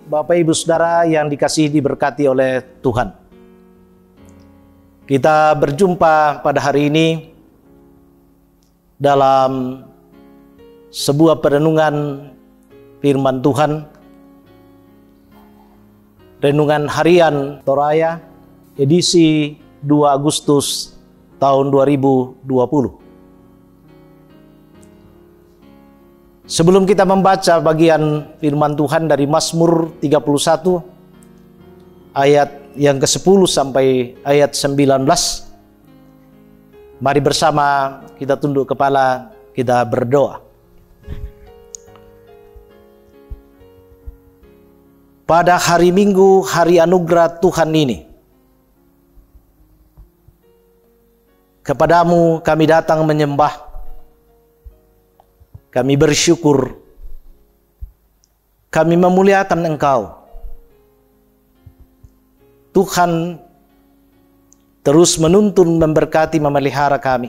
Bapak Ibu Saudara yang dikasihi diberkati oleh Tuhan. Kita berjumpa pada hari ini dalam sebuah perenungan firman Tuhan, renungan harian Toraya, edisi 2 Agustus tahun 2020. Sebelum kita membaca bagian firman Tuhan dari Mazmur 31 ayat yang ke-10 sampai ayat 19, mari bersama kita tunduk kepala, kita berdoa. Pada hari Minggu, hari anugerah Tuhan ini, kepadamu kami datang menyembah. Kami bersyukur, kami memuliakan Engkau. Tuhan terus menuntun, memberkati, memelihara kami.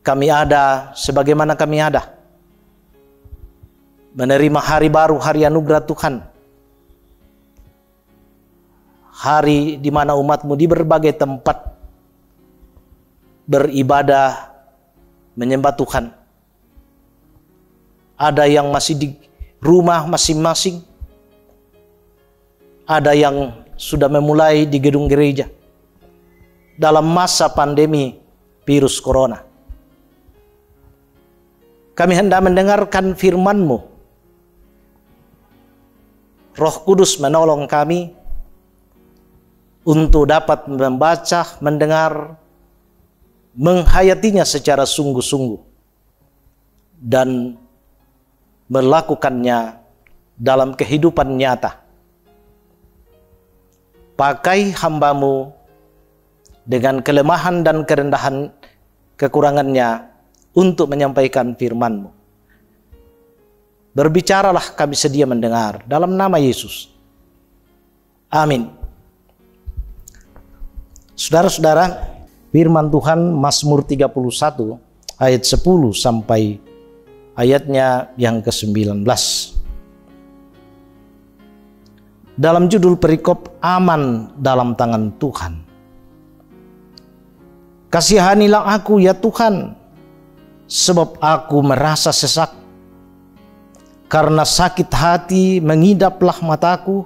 Kami ada sebagaimana kami ada, menerima hari baru, hari anugerah Tuhan. Hari di mana umat-Mu di berbagai tempat beribadah, menyembah Tuhan. Ada yang masih di rumah masing-masing, ada yang sudah memulai di gedung gereja dalam masa pandemi virus corona. Kami hendak mendengarkan firman-Mu. Roh Kudus menolong kami untuk dapat membaca, mendengar, menghayatinya secara sungguh-sungguh dan melakukannya dalam kehidupan nyata. Pakai hamba-Mu dengan kelemahan dan kerendahan kekurangannya untuk menyampaikan firman-Mu. Berbicaralah, kami sedia mendengar, dalam nama Yesus. Amin. Saudara-saudara, firman Tuhan Mazmur 31 ayat 10 sampai ayatnya yang ke-19. Dalam judul perikop aman dalam tangan Tuhan. Kasihanilah aku ya Tuhan, sebab aku merasa sesak. Karena sakit hati mengidaplah mataku,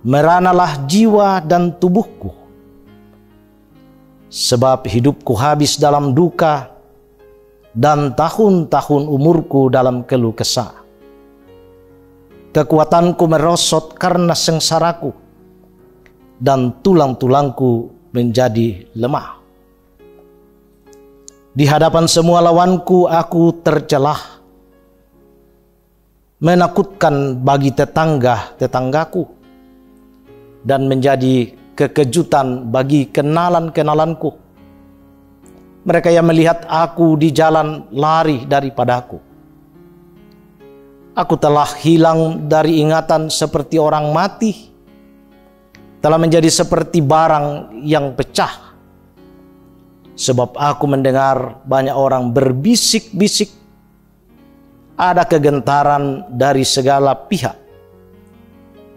meranalah jiwa dan tubuhku. Sebab hidupku habis dalam duka, dan tahun-tahun umurku dalam keluh kesah. Kekuatanku merosot karena sengsaraku, dan tulang-tulangku menjadi lemah. Di hadapan semua lawanku aku tercelah, menakutkan bagi tetangga-tetanggaku, dan menjadi kekejutan bagi kenalan-kenalanku. Mereka yang melihat aku di jalan lari daripadaku. Aku telah hilang dari ingatan seperti orang mati, telah menjadi seperti barang yang pecah. Sebab aku mendengar banyak orang berbisik-bisik, ada kegentaran dari segala pihak.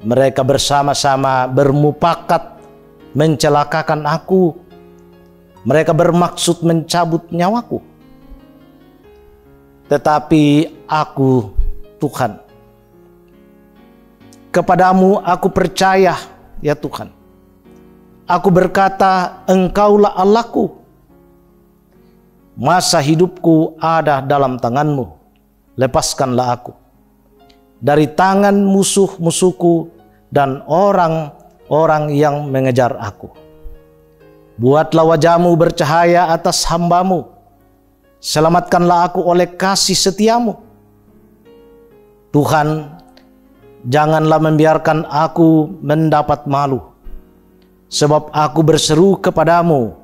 Mereka bersama-sama bermufakat mencelakakan aku. Mereka bermaksud mencabut nyawaku. Tetapi aku, Tuhan, kepadamu aku percaya ya Tuhan. Aku berkata, Engkaulah Allahku. Masa hidupku ada dalam tangan-Mu. Lepaskanlah aku dari tangan musuh-musuhku dan orang-orang yang mengejar aku. Buatlah wajah-Mu bercahaya atas hamba-Mu. Selamatkanlah aku oleh kasih setia-Mu. Tuhan, janganlah membiarkan aku mendapat malu, sebab aku berseru kepadamu.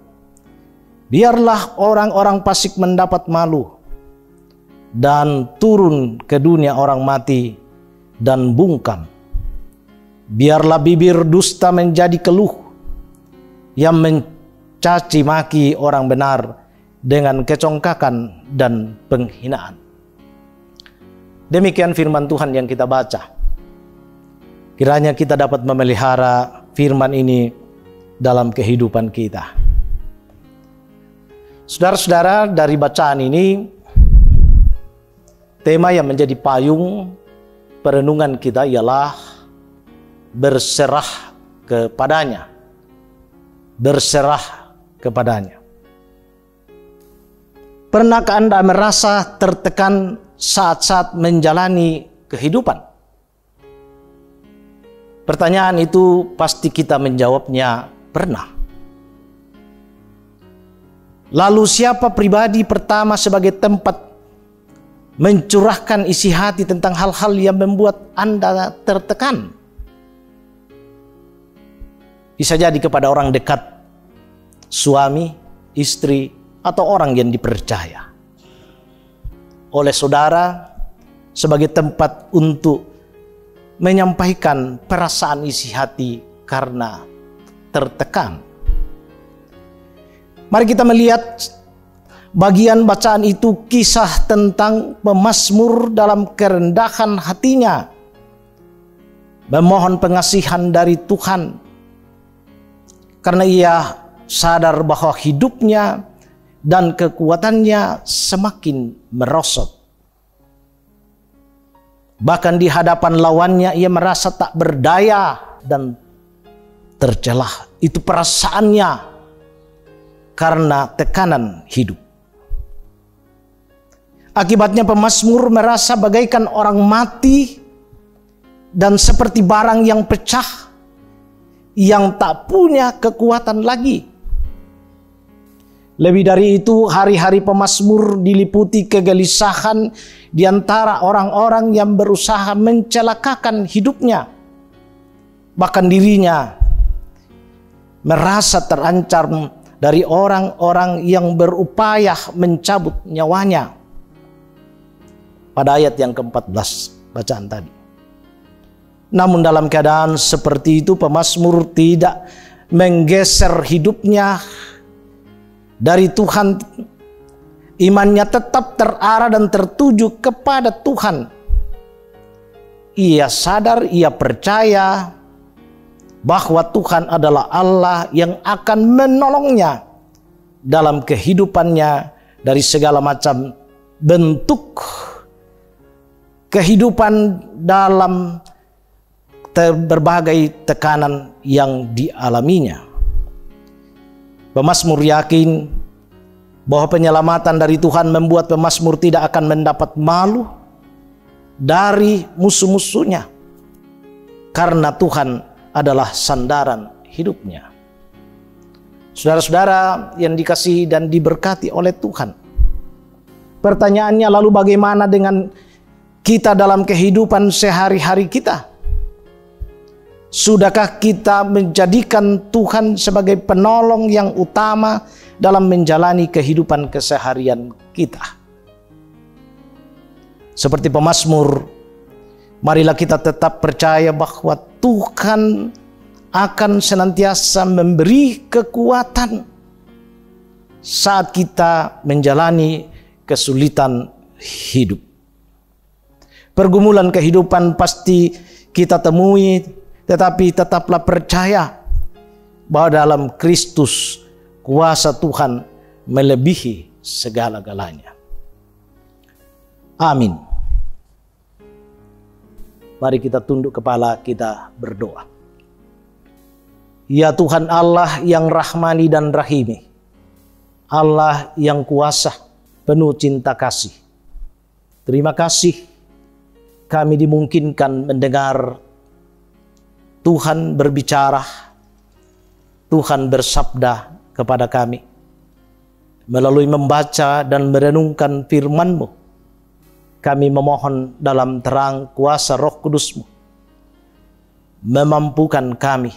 Biarlah orang-orang fasik mendapat malu, dan turun ke dunia orang mati dan bungkam. Biarlah bibir dusta menjadi keluh, yang mencaci maki orang benar dengan kecongkakan dan penghinaan. Demikian firman Tuhan yang kita baca. Kiranya kita dapat memelihara firman ini dalam kehidupan kita. Saudara-saudara, dari bacaan ini, tema yang menjadi payung perenungan kita ialah berserah kepadanya. Berserah kepadanya. Pernahkah Anda merasa tertekan saat-saat menjalani kehidupan? Pertanyaan itu pasti kita menjawabnya pernah. Lalu siapa pribadi pertama sebagai tempat mencurahkan isi hati tentang hal-hal yang membuat Anda tertekan? Bisa jadi kepada orang dekat, suami, istri, atau orang yang dipercaya. Oleh saudara, sebagai tempat untuk menyampaikan perasaan isi hati karena tertekan. Mari kita melihat bagian bacaan itu, kisah tentang pemazmur dalam kerendahan hatinya, memohon pengasihan dari Tuhan karena ia sadar bahwa hidupnya dan kekuatannya semakin merosot. Bahkan di hadapan lawannya ia merasa tak berdaya dan tercelah. Itu perasaannya karena tekanan hidup. Akibatnya pemazmur merasa bagaikan orang mati dan seperti barang yang pecah yang tak punya kekuatan lagi. Lebih dari itu, hari-hari pemazmur diliputi kegelisahan di antara orang-orang yang berusaha mencelakakan hidupnya. Bahkan dirinya merasa terancam dari orang-orang yang berupaya mencabut nyawanya. Pada ayat yang ke-14 bacaan tadi. Namun dalam keadaan seperti itu, pemazmur tidak menggeser hidupnya dari Tuhan. Imannya tetap terarah dan tertuju kepada Tuhan. Ia sadar, ia percaya bahwa Tuhan adalah Allah yang akan menolongnya dalam kehidupannya dari segala macam bentuk kehidupan dalam berbagai tekanan yang dialaminya. Pemazmur yakin bahwa penyelamatan dari Tuhan membuat pemazmur tidak akan mendapat malu dari musuh-musuhnya, karena Tuhan adalah sandaran hidupnya. Saudara-saudara yang dikasihi dan diberkati oleh Tuhan, pertanyaannya lalu bagaimana dengan kita dalam kehidupan sehari-hari kita? Sudahkah kita menjadikan Tuhan sebagai penolong yang utama dalam menjalani kehidupan keseharian kita? Seperti pemazmur, marilah kita tetap percaya bahwa Tuhan akan senantiasa memberi kekuatan saat kita menjalani kesulitan hidup. Pergumulan kehidupan pasti kita temui, tetapi tetaplah percaya bahwa dalam Kristus kuasa Tuhan melebihi segala-galanya. Amin. Mari kita tunduk kepala, kita berdoa. Ya Tuhan Allah yang rahmani dan rahimi, Allah yang kuasa, penuh cinta kasih. Terima kasih kami dimungkinkan mendengar Tuhan berbicara, Tuhan bersabda kepada kami melalui membaca dan merenungkan firman-Mu. Kami memohon dalam terang kuasa Roh Kudus-Mu memampukan kami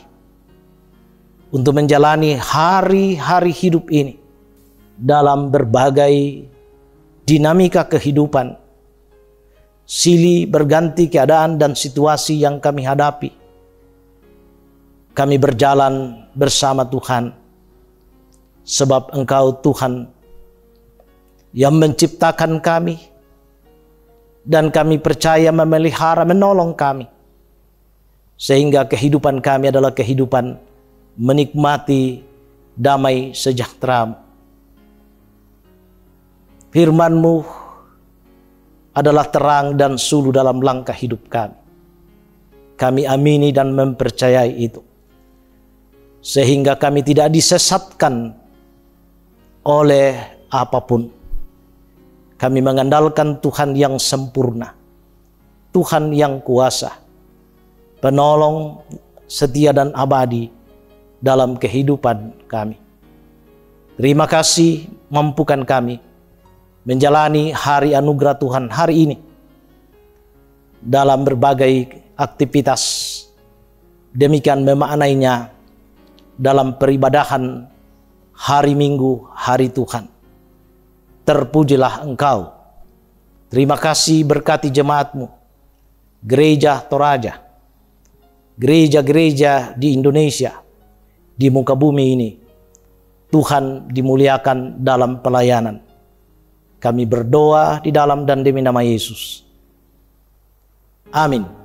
untuk menjalani hari-hari hidup ini dalam berbagai dinamika kehidupan, silih berganti keadaan dan situasi yang kami hadapi. Kami berjalan bersama Tuhan, sebab Engkau Tuhan yang menciptakan kami, dan kami percaya memelihara, menolong kami, sehingga kehidupan kami adalah kehidupan menikmati damai sejahtera-Mu. Firman-Mu adalah terang dan suluh dalam langkah hidup kami. Kami amini dan mempercayai itu, sehingga kami tidak disesatkan oleh apapun. Kami mengandalkan Tuhan yang sempurna, Tuhan yang kuasa, penolong setia dan abadi dalam kehidupan kami. Terima kasih, mampukan kami menjalani hari anugerah Tuhan hari ini dalam berbagai aktivitas. Demikian memaknainya dalam peribadahan hari Minggu, hari Tuhan. Terpujilah Engkau. Terima kasih, berkati jemaat-Mu, Gereja Toraja, gereja-gereja di Indonesia, di muka bumi ini. Tuhan dimuliakan dalam pelayanan. Kami berdoa di dalam dan demi nama Yesus. Amin.